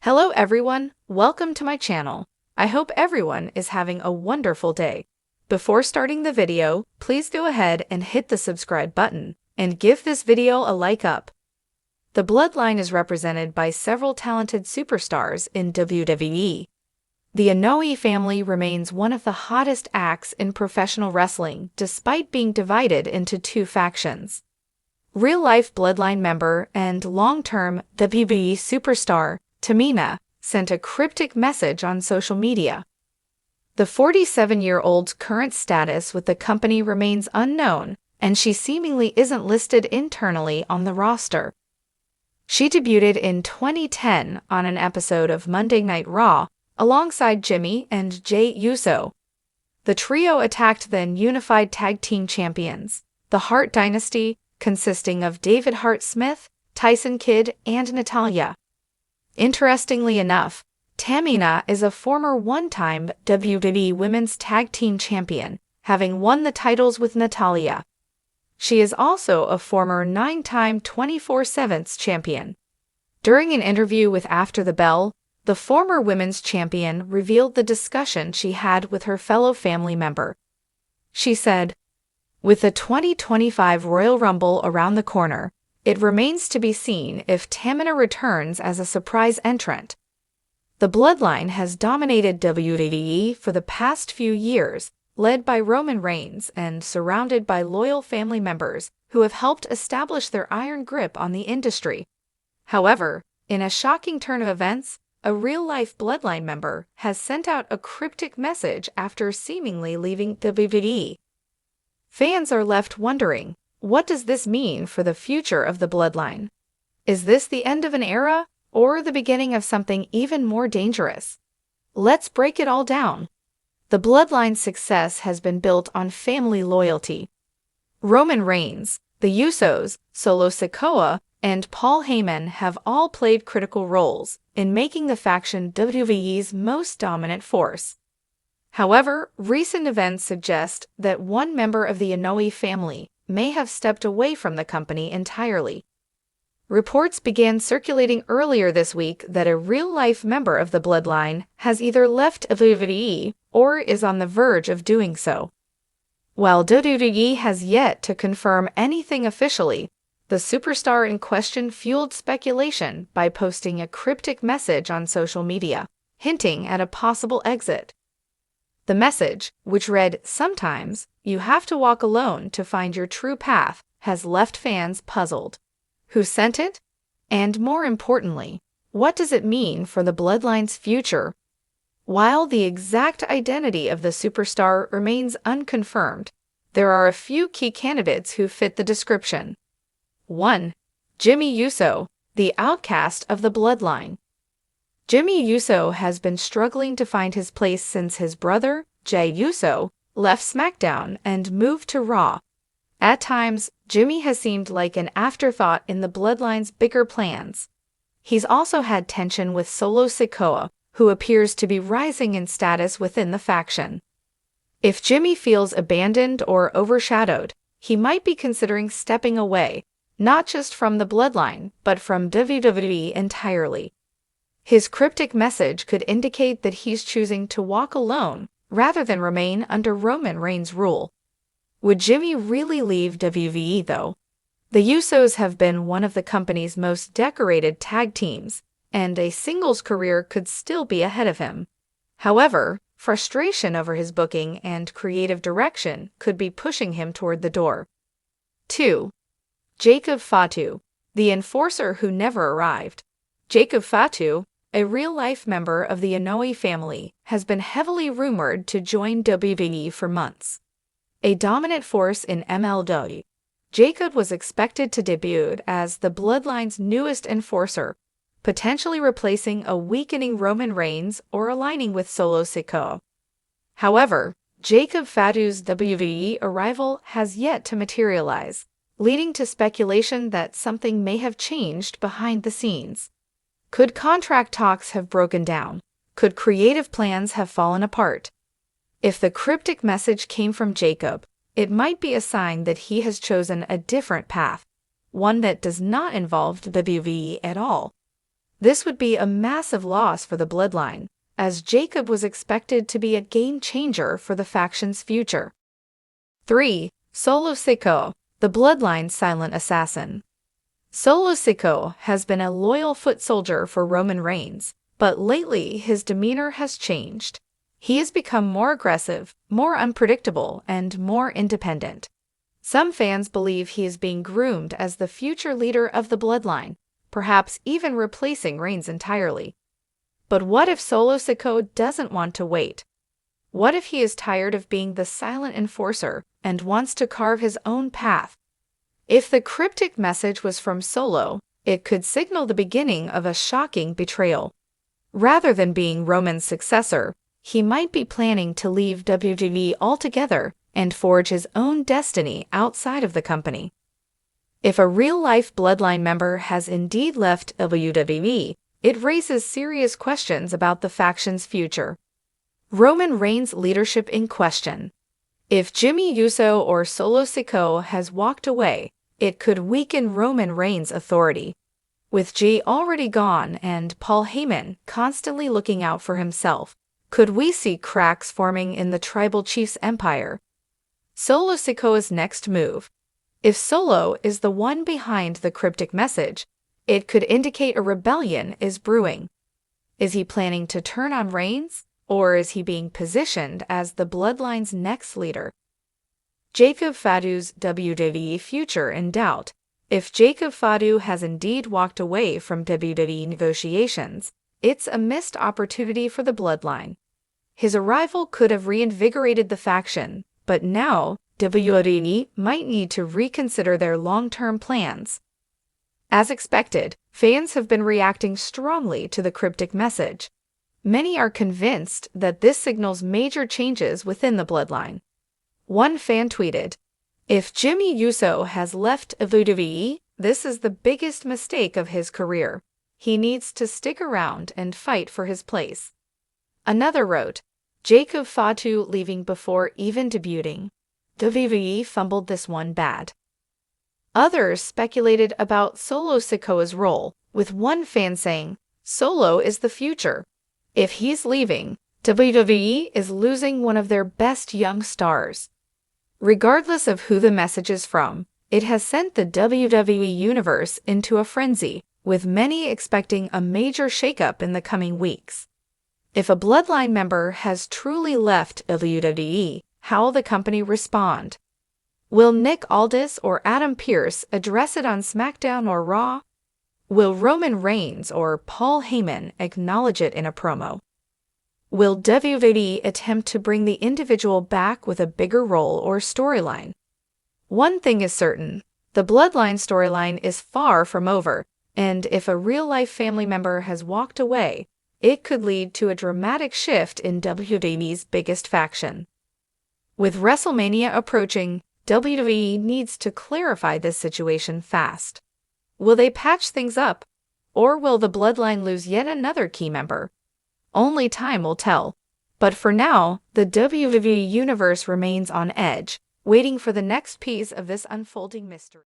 Hello everyone, welcome to my channel. I hope everyone is having a wonderful day. Before starting the video, please go ahead and hit the subscribe button and give this video a like up. The Bloodline is represented by several talented superstars in WWE. The Inoue family remains one of the hottest acts in professional wrestling despite being divided into two factions. Real-life Bloodline member and long-term WWE superstar Tamina sent a cryptic message on social media. The 47-year-old's current status with the company remains unknown, and she seemingly isn't listed internally on the roster. She debuted in 2010 on an episode of Monday Night Raw alongside Jimmy and Jey Uso. The trio attacked then unified tag team champions, the Hart Dynasty, consisting of David Hart Smith, Tyson Kidd, and Natalya. Interestingly enough, Tamina is a former one-time WWE Women's Tag Team Champion, having won the titles with Natalya. She is also a former 9-time 24/7 champion. During an interview with After the Bell, the former women's champion revealed the discussion she had with her fellow family member. She said, "With the 2025 Royal Rumble around the corner, it remains to be seen if Tamina returns as a surprise entrant. The Bloodline has dominated WWE for the past few years, led by Roman Reigns and surrounded by loyal family members who have helped establish their iron grip on the industry. However, in a shocking turn of events, a real-life Bloodline member has sent out a cryptic message after seemingly leaving WWE. Fans are left wondering, what does this mean for the future of the Bloodline? Is this the end of an era, or the beginning of something even more dangerous? Let's break it all down. The Bloodline's success has been built on family loyalty. Roman Reigns, the Usos, Solo Sikoa, and Paul Heyman have all played critical roles in making the faction WWE's most dominant force. However, recent events suggest that one member of the Inoue family may have stepped away from the company entirely. Reports began circulating earlier this week that a real-life member of the Bloodline has either left WWE or is on the verge of doing so. While WWE has yet to confirm anything officially, the superstar in question fueled speculation by posting a cryptic message on social media, hinting at a possible exit. The message, which read, "Sometimes you have to walk alone to find your true path," has left fans puzzled. Who sent it? And more importantly, what does it mean for the Bloodline's future? While the exact identity of the superstar remains unconfirmed, there are a few key candidates who fit the description. 1. Jimmy Uso, the outcast of the Bloodline. Jimmy Uso has been struggling to find his place since his brother, Jey Uso, left SmackDown and moved to Raw. At times, Jimmy has seemed like an afterthought in the Bloodline's bigger plans. He's also had tension with Solo Sikoa, who appears to be rising in status within the faction. If Jimmy feels abandoned or overshadowed, he might be considering stepping away, not just from the Bloodline, but from WWE entirely. His cryptic message could indicate that he's choosing to walk alone rather than remain under Roman Reigns' rule. Would Jimmy really leave WWE, though? The Usos have been one of the company's most decorated tag teams, and a singles career could still be ahead of him. However, frustration over his booking and creative direction could be pushing him toward the door. 2. Jacob Fatu, the enforcer who never arrived. Jacob Fatu, a real-life member of the Inoue family, has been heavily rumored to join WWE for months. A dominant force in MLW, Jacob was expected to debut as the Bloodline's newest enforcer, potentially replacing a weakening Roman Reigns or aligning with Solo Sikoa. However, Jacob Fatu's WWE arrival has yet to materialize, leading to speculation that something may have changed behind the scenes. Could contract talks have broken down? Could creative plans have fallen apart? If the cryptic message came from Jacob, it might be a sign that he has chosen a different path, one that does not involve WWE at all. This would be a massive loss for the Bloodline, as Jacob was expected to be a game-changer for the faction's future. 3. Solo Sikoa, the Bloodline's silent assassin. Solo Sikoa has been a loyal foot soldier for Roman Reigns, but lately his demeanor has changed. He has become more aggressive, more unpredictable, and more independent. Some fans believe he is being groomed as the future leader of the Bloodline, perhaps even replacing Reigns entirely. But what if Solo Sikoa doesn't want to wait? What if he is tired of being the silent enforcer and wants to carve his own path? If the cryptic message was from Solo, it could signal the beginning of a shocking betrayal. Rather than being Roman's successor, he might be planning to leave WWE altogether and forge his own destiny outside of the company. If a real-life Bloodline member has indeed left WWE, it raises serious questions about the faction's future. Roman Reigns' leadership in question. If Jimmy Uso or Solo Sikoa has walked away, it could weaken Roman Reigns' authority. With Jey already gone and Paul Heyman constantly looking out for himself, could we see cracks forming in the Tribal Chief's empire? Solo Sikoa's next move. If Solo is the one behind the cryptic message, it could indicate a rebellion is brewing. Is he planning to turn on Reigns, or is he being positioned as the Bloodline's next leader? Jacob Fadu's WWE future in doubt. If Jacob Fadu has indeed walked away from WWE negotiations, it's a missed opportunity for the Bloodline. His arrival could have reinvigorated the faction, but now WWE might need to reconsider their long-term plans. As expected, fans have been reacting strongly to the cryptic message. Many are convinced that this signals major changes within the Bloodline. One fan tweeted, "If Jimmy Uso has left WWE, this is the biggest mistake of his career. He needs to stick around and fight for his place." Another wrote, "Jacob Fatu leaving before even debuting. WWE fumbled this one bad." Others speculated about Solo Sikoa's role, with one fan saying, "Solo is the future. If he's leaving, WWE is losing one of their best young stars." Regardless of who the message is from, it has sent the WWE Universe into a frenzy, with many expecting a major shakeup in the coming weeks. If a Bloodline member has truly left WWE, how will the company respond? Will Nick Aldis or Adam Pearce address it on SmackDown or Raw? Will Roman Reigns or Paul Heyman acknowledge it in a promo? Will WWE attempt to bring the individual back with a bigger role or storyline? One thing is certain, the Bloodline storyline is far from over, and if a real-life family member has walked away, it could lead to a dramatic shift in WWE's biggest faction. With WrestleMania approaching, WWE needs to clarify this situation fast. Will they patch things up, or will the Bloodline lose yet another key member? Only time will tell. But for now, the WWE Universe remains on edge, waiting for the next piece of this unfolding mystery.